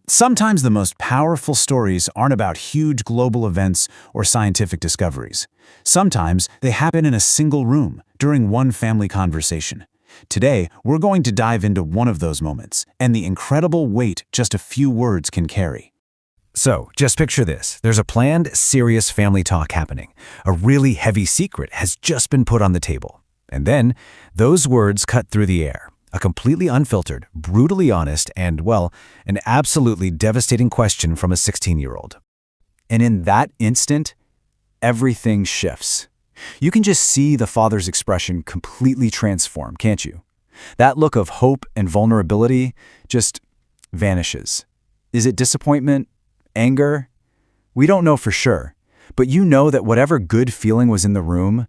Sometimes the most powerful stories aren't about huge global events or scientific discoveries. Sometimes they happen in a single room, during one family conversation. Today, we're going to dive into one of those moments and the incredible weight just a few words can carry. So, just picture this. There's a planned, serious family talk happening. A really heavy secret has just been put on the table. And then, those words cut through the air. A completely unfiltered, brutally honest, and, well, an absolutely devastating question from a 16-year-old. And in that instant, everything shifts. You can just see the father's expression completely transform, can't you? That look of hope and vulnerability just vanishes. Is it disappointment? Anger? We don't know for sure, but you know that whatever good feeling was in the room,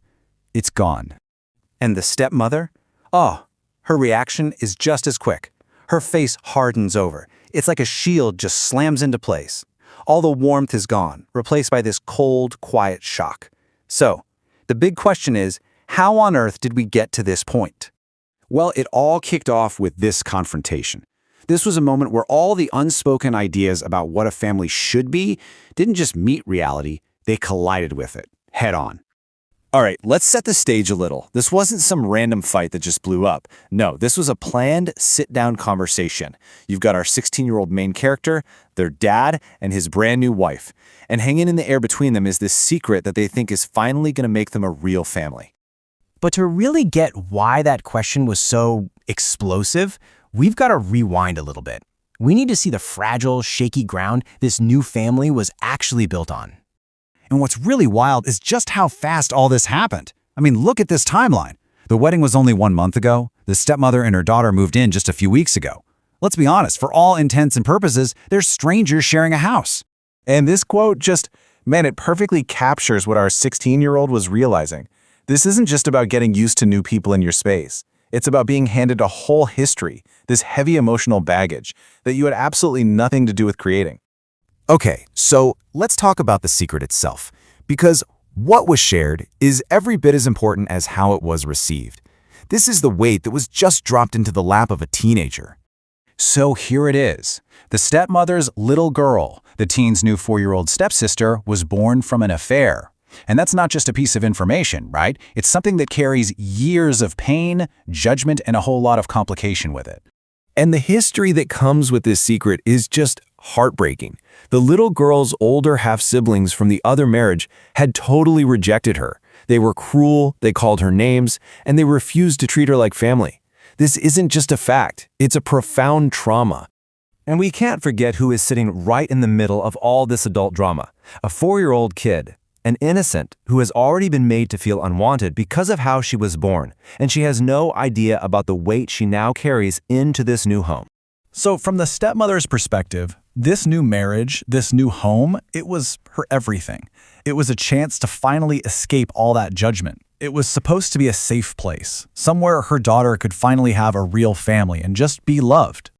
it's gone. And the stepmother? Oh, her reaction is just as quick. Her face hardens over. It's like a shield just slams into place. All the warmth is gone, replaced by this cold, quiet shock. So, the big question is, how on earth did we get to this point? Well, it all kicked off with this confrontation. This was a moment where all the unspoken ideas about what a family should be didn't just meet reality, they collided with it, head on. All right, let's set the stage a little. This wasn't some random fight that just blew up. No, this was a planned sit-down conversation. You've got our 16-year-old main character, their dad, and his brand new wife. And hanging in the air between them is this secret that they think is finally going to make them a real family. But to really get why that question was so explosive, we've got to rewind a little bit. We need to see the fragile, shaky ground this new family was actually built on. And what's really wild is just how fast all this happened. I mean, look at this timeline. The wedding was only 1 month ago. The stepmother and her daughter moved in just a few weeks ago. Let's be honest, for all intents and purposes, they're strangers sharing a house. And this quote it perfectly captures what our 16-year-old was realizing. This isn't just about getting used to new people in your space. It's about being handed a whole history, this heavy emotional baggage that you had absolutely nothing to do with creating. Okay, so let's talk about the secret itself, because what was shared is every bit as important as how it was received. This is the weight that was just dropped into the lap of a teenager. So here it is. The stepmother's little girl, the teen's new 4-year-old stepsister, was born from an affair. And that's not just a piece of information, right? It's something that carries years of pain, judgment, and a whole lot of complication with it. And the history that comes with this secret is just heartbreaking. The little girl's older half-siblings from the other marriage had totally rejected her. They were cruel, they called her names, and they refused to treat her like family. This isn't just a fact, it's a profound trauma. And we can't forget who is sitting right in the middle of all this adult drama. A 4-year-old kid, an innocent who has already been made to feel unwanted because of how she was born, and she has no idea about the weight she now carries into this new home. So from the stepmother's perspective, this new marriage, this new home, it was her everything. It was a chance to finally escape all that judgment. It was supposed to be a safe place, somewhere her daughter could finally have a real family and just be loved.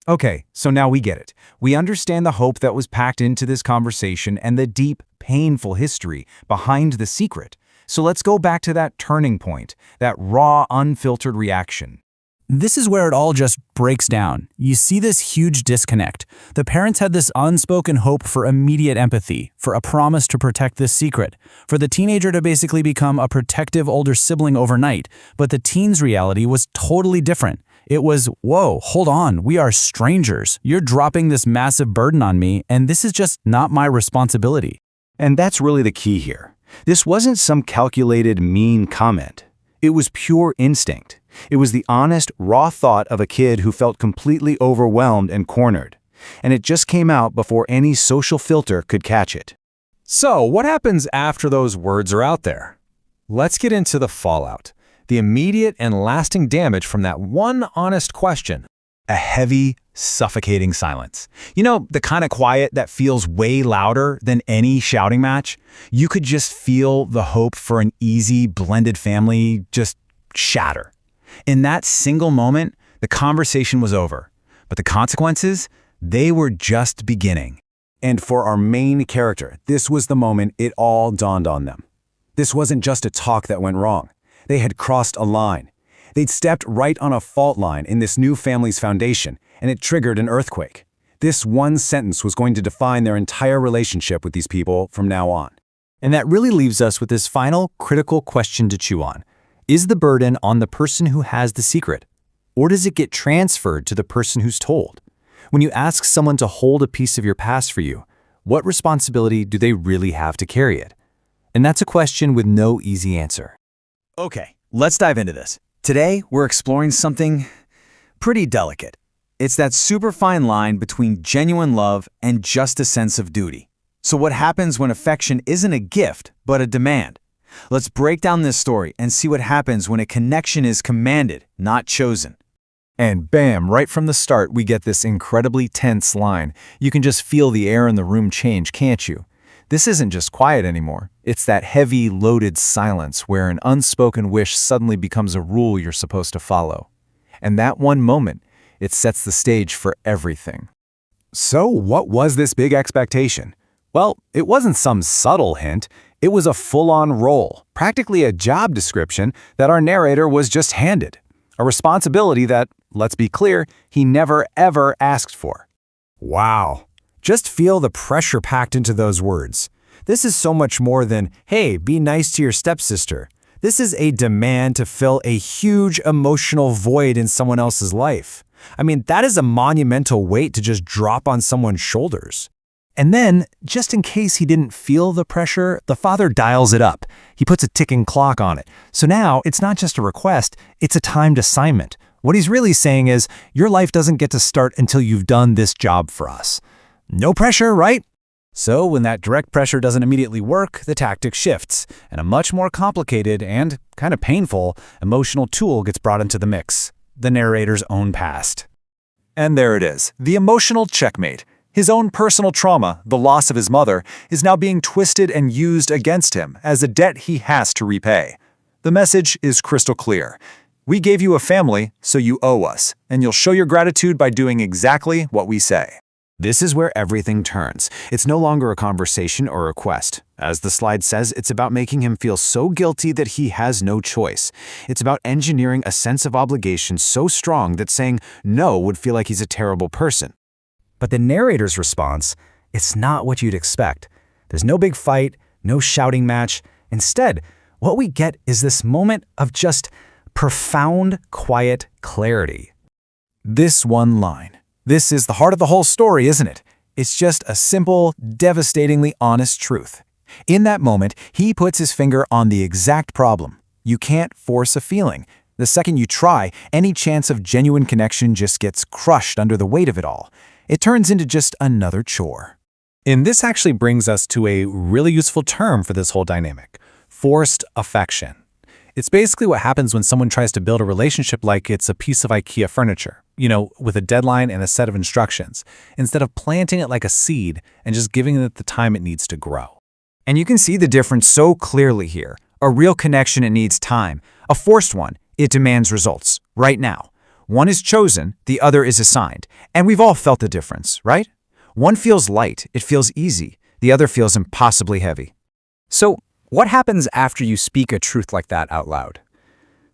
Okay, so now we get it. We understand the hope that was packed into this conversation and the deep, painful history behind the secret. So let's go back to that turning point, that raw, unfiltered reaction. This is where it all just breaks down. You see this huge disconnect. The parents had this unspoken hope for immediate empathy, for a promise to protect this secret, for the teenager to basically become a protective older sibling overnight. But the teen's reality was totally different. It was, whoa, hold on, we are strangers. You're dropping this massive burden on me, and this is just not my responsibility. And that's really the key here. This wasn't some calculated, mean comment. It was pure instinct. It was the honest, raw thought of a kid who felt completely overwhelmed and cornered. And it just came out before any social filter could catch it. So, what happens after those words are out there? Let's get into the fallout. The immediate and lasting damage from that one honest question. A heavy, suffocating silence. You know, the kind of quiet that feels way louder than any shouting match? You could just feel the hope for an easy, blended family just shatter. In that single moment, the conversation was over. But the consequences, they were just beginning. And for our main character, this was the moment it all dawned on them. This wasn't just a talk that went wrong. They had crossed a line. They'd stepped right on a fault line in this new family's foundation, and it triggered an earthquake. This one sentence was going to define their entire relationship with these people from now on. And that really leaves us with this final critical question to chew on. Is the burden on the person who has the secret? Or does it get transferred to the person who's told? When you ask someone to hold a piece of your past for you, what responsibility do they really have to carry it? And that's a question with no easy answer. Okay, let's dive into this. Today, we're exploring something pretty delicate. It's that super fine line between genuine love and just a sense of duty. So what happens when affection isn't a gift, but a demand? Let's break down this story and see what happens when a connection is commanded, not chosen. And bam, right from the start, we get this incredibly tense line. You can just feel the air in the room change, can't you? This isn't just quiet anymore. It's that heavy, loaded silence where an unspoken wish suddenly becomes a rule you're supposed to follow. And that one moment, it sets the stage for everything. So what was this big expectation? Well, it wasn't some subtle hint. It was a full-on role, practically a job description that our narrator was just handed. A responsibility that, let's be clear, he never ever asked for. Wow. Just feel the pressure packed into those words. This is so much more than, hey, be nice to your stepsister. This is a demand to fill a huge emotional void in someone else's life. I mean, that is a monumental weight to just drop on someone's shoulders. And then, just in case he didn't feel the pressure, the father dials it up. He puts a ticking clock on it. So now, it's not just a request, it's a timed assignment. What he's really saying is, your life doesn't get to start until you've done this job for us. No pressure, right? So when that direct pressure doesn't immediately work, the tactic shifts, and a much more complicated and kind of painful emotional tool gets brought into the mix: the narrator's own past. And there it is, the emotional checkmate. His own personal trauma, the loss of his mother, is now being twisted and used against him as a debt he has to repay. The message is crystal clear. We gave you a family, so you owe us, and you'll show your gratitude by doing exactly what we say. This is where everything turns. It's no longer a conversation or a request. As the slide says, it's about making him feel so guilty that he has no choice. It's about engineering a sense of obligation so strong that saying no would feel like he's a terrible person. But the narrator's response, it's not what you'd expect. There's no big fight, no shouting match. Instead, what we get is this moment of just profound, quiet clarity. This one line. This is the heart of the whole story, isn't it? It's just a simple, devastatingly honest truth. In that moment, he puts his finger on the exact problem. You can't force a feeling. The second you try, any chance of genuine connection just gets crushed under the weight of it all. It turns into just another chore. And this actually brings us to a really useful term for this whole dynamic: forced affection. It's basically what happens when someone tries to build a relationship like it's a piece of IKEA furniture, with a deadline and a set of instructions, instead of planting it like a seed and just giving it the time it needs to grow. And you can see the difference so clearly here. A real connection, it needs time. A forced one, it demands results, right now. One is chosen, the other is assigned. And we've all felt the difference, right? One feels light, it feels easy. The other feels impossibly heavy. So, what happens after you speak a truth like that out loud?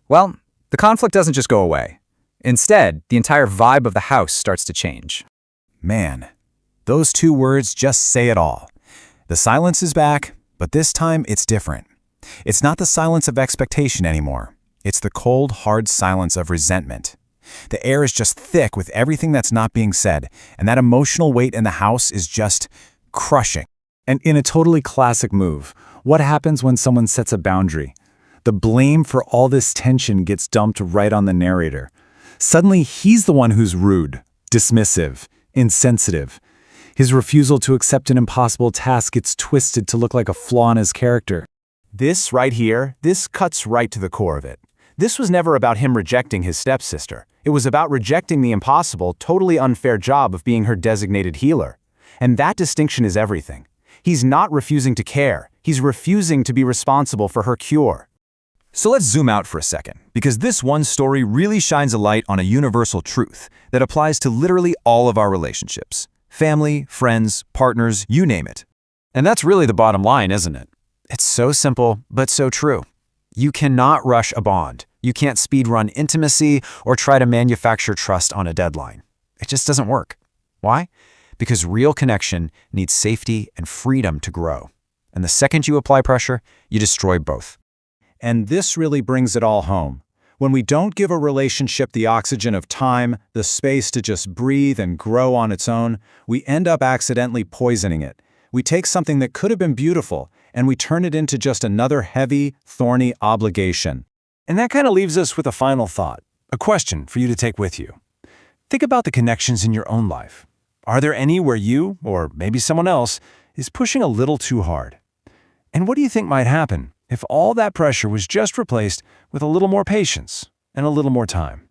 Well, the conflict doesn't just go away. Instead, the entire vibe of the house starts to change. Man, those two words just say it all. The silence is back, but this time it's different. It's not the silence of expectation anymore. It's the cold, hard silence of resentment. The air is just thick with everything that's not being said, and that emotional weight in the house is just crushing. And in a totally classic move, what happens when someone sets a boundary? The blame for all this tension gets dumped right on the narrator. Suddenly, he's the one who's rude, dismissive, insensitive. His refusal to accept an impossible task gets twisted to look like a flaw in his character. This right here, this cuts right to the core of it. This was never about him rejecting his stepsister. It was about rejecting the impossible, totally unfair job of being her designated healer. And that distinction is everything. He's not refusing to care. He's refusing to be responsible for her cure. So let's zoom out for a second, because this one story really shines a light on a universal truth that applies to literally all of our relationships. Family, friends, partners, you name it. And that's really the bottom line, isn't it? It's so simple, but so true. You cannot rush a bond. You can't speedrun intimacy or try to manufacture trust on a deadline. It just doesn't work. Why? Because real connection needs safety and freedom to grow. And the second you apply pressure, you destroy both. And this really brings it all home. When we don't give a relationship the oxygen of time, the space to just breathe and grow on its own, we end up accidentally poisoning it. We take something that could have been beautiful, and we turn it into just another heavy, thorny obligation. And that kind of leaves us with a final thought, a question for you to take with you. Think about the connections in your own life. Are there any where you, or maybe someone else, is pushing a little too hard? And what do you think might happen if all that pressure was just replaced with a little more patience and a little more time?